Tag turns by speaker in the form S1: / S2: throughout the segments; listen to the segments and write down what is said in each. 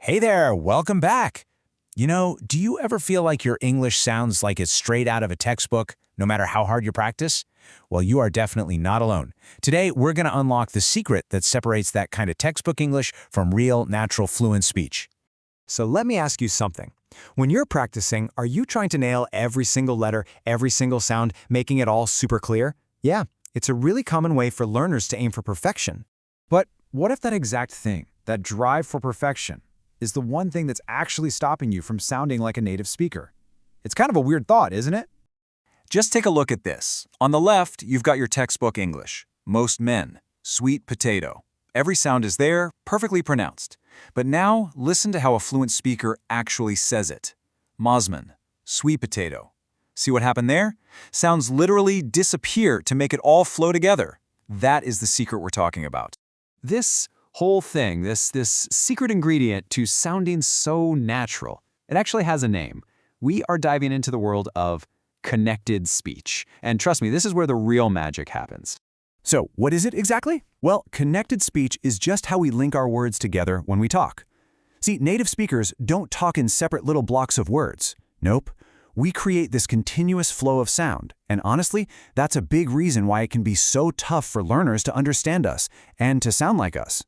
S1: Hey there, welcome back. Do you ever feel like your English sounds like it's straight out of a textbook, no matter how hard you practice? Well, you are definitely not alone. Today, we're going to unlock the secret that separates that kind of textbook English from real, natural, fluent speech.
S2: So let me ask you something. When you're practicing, are you trying to nail every single letter, every single sound, making it all super clear? Yeah, it's a really common way for learners to aim for perfection. But what if that exact thing, that drive for perfection, is the one thing that's actually stopping you from sounding like a native speaker? It's kind of a weird thought, isn't it?
S3: Just take a look at this. On the left, you've got your textbook English. Most men, sweet potato. Every sound is there, perfectly pronounced. But now, listen to how a fluent speaker actually says it. Mosman, sweet potato. See what happened there? Sounds literally disappear to make it all flow together. That is the secret we're talking about.
S2: This whole thing, this secret ingredient to sounding so natural, it actually has a name. We are diving into the world of connected speech. And trust me, this is where the real magic happens.
S1: So, what is it exactly? Well, connected speech is just how we link our words together when we talk. See, native speakers don't talk in separate little blocks of words. Nope. We create this continuous flow of sound, and honestly, that's a big reason why it can be so tough for learners to understand us and to sound like us.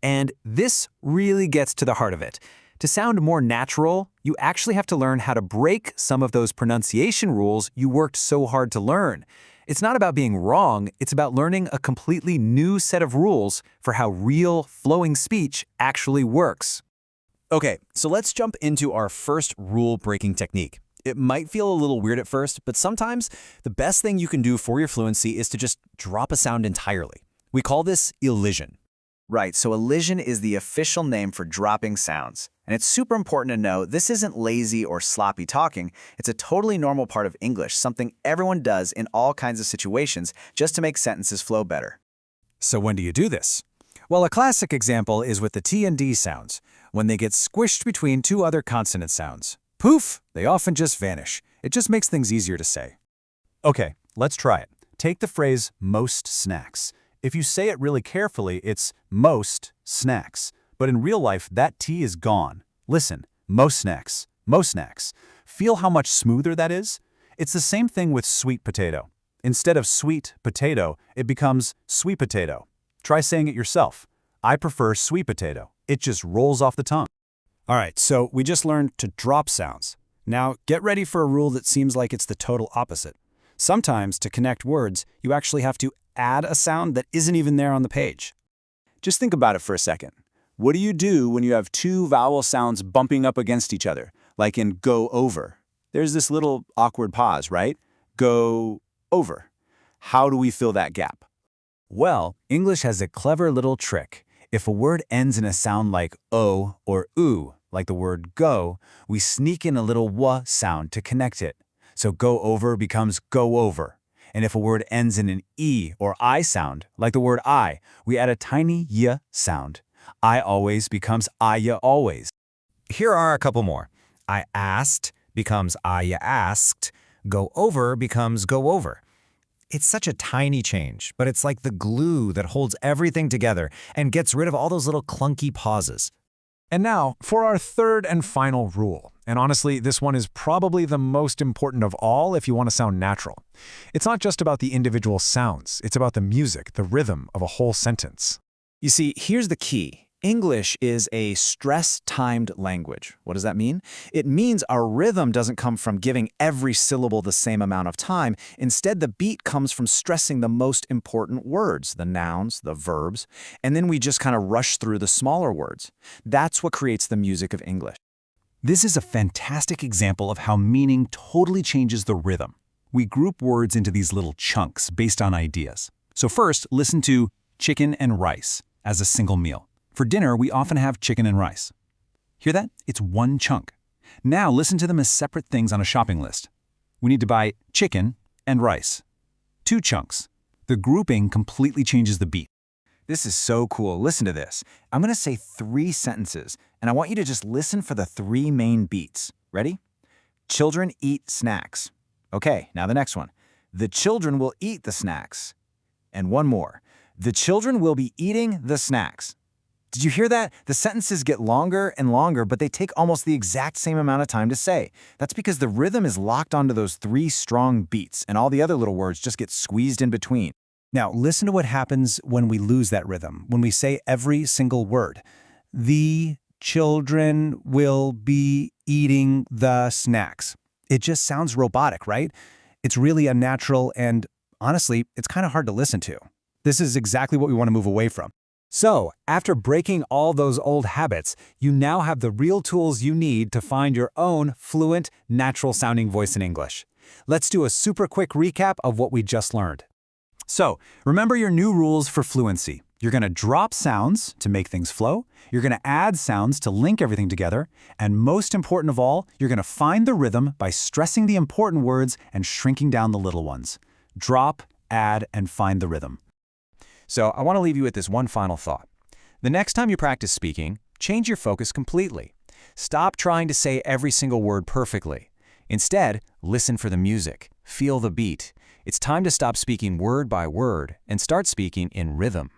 S3: And this really gets to the heart of it. To sound more natural, you actually have to learn how to break some of those pronunciation rules you worked so hard to learn. It's not about being wrong, it's about learning a completely new set of rules for how real, flowing speech actually works.
S1: Okay, so let's jump into our first rule-breaking technique. It might feel a little weird at first, but sometimes the best thing you can do for your fluency is to just drop a sound entirely. We call this elision.
S4: Right, so elision is the official name for dropping sounds. And it's super important to know this isn't lazy or sloppy talking. It's a totally normal part of English, something everyone does in all kinds of situations just to make sentences flow better.
S1: So when do you do this? Well, a classic example is with the T and D sounds, when they get squished between two other consonant sounds. Poof, they often just vanish. It just makes things easier to say. Okay, let's try it. Take the phrase most snacks. If you say it really carefully, it's most snacks. But in real life, that T is gone. Listen, most snacks, most snacks. Feel how much smoother that is? It's the same thing with sweet potato. Instead of sweet potato, it becomes sweet potato. Try saying it yourself. I prefer sweet potato. It just rolls off the tongue. All right, so we just learned to drop sounds. Now, get ready for a rule that seems like it's the total opposite. Sometimes, to connect words, you actually have to add a sound that isn't even there on the page. Just think about it for a second. What do you do when you have two vowel sounds bumping up against each other, like in go over? There's this little awkward pause, right? Go over. How do we fill that gap? Well, English has a clever little trick. If a word ends in a sound like o or oo, like the word go, we sneak in a little w sound to connect it. So go over becomes go over. And if a word ends in an e or I sound, like the word I, we add a tiny y sound. I always becomes I ya always.
S5: Here are a couple more. I asked becomes I ya asked. Go over becomes go over. It's such a tiny change, but it's like the glue that holds everything together and gets rid of all those little clunky pauses.
S2: And now, for our third and final rule. And honestly, this one is probably the most important of all if you want to sound natural. It's not just about the individual sounds, it's about the music, the rhythm of a whole sentence.
S1: You see, here's the key. English is a stress-timed language. What does that mean? It means our rhythm doesn't come from giving every syllable the same amount of time. Instead, the beat comes from stressing the most important words, the nouns, the verbs, and then we just kind of rush through the smaller words. That's what creates the music of English. This is a fantastic example of how meaning totally changes the rhythm. We group words into these little chunks based on ideas. So first, listen to chicken and rice as a single meal. For dinner, we often have chicken and rice. Hear that? It's one chunk. Now listen to them as separate things on a shopping list. We need to buy chicken and rice. Two chunks. The grouping completely changes the beat. This is so cool. Listen to this. I'm going to say 3 sentences, and I want you to just listen for the 3 main beats. Ready? Children eat snacks. Okay, now the next one. The children will eat the snacks. And one more. The children will be eating the snacks.
S2: Did you hear that? The sentences get longer and longer, but they take almost the exact same amount of time to say. That's because the rhythm is locked onto those 3 strong beats, and all the other little words just get squeezed in between.
S1: Now, listen to what happens when we lose that rhythm, when we say every single word. The children will be eating the snacks. It just sounds robotic, right? It's really unnatural, and honestly, it's kind of hard to listen to. This is exactly what we want to move away from.
S2: So, after breaking all those old habits, you now have the real tools you need to find your own fluent, natural-sounding voice in English. Let's do a super quick recap of what we just learned.
S1: So, remember your new rules for fluency. You're going to drop sounds to make things flow, you're going to add sounds to link everything together, and most important of all, you're going to find the rhythm by stressing the important words and shrinking down the little ones. Drop, add, and find the rhythm.
S3: So I want to leave you with this one final thought. The next time you practice speaking, change your focus completely. Stop trying to say every single word perfectly. Instead, listen for the music, feel the beat. It's time to stop speaking word by word and start speaking in rhythm.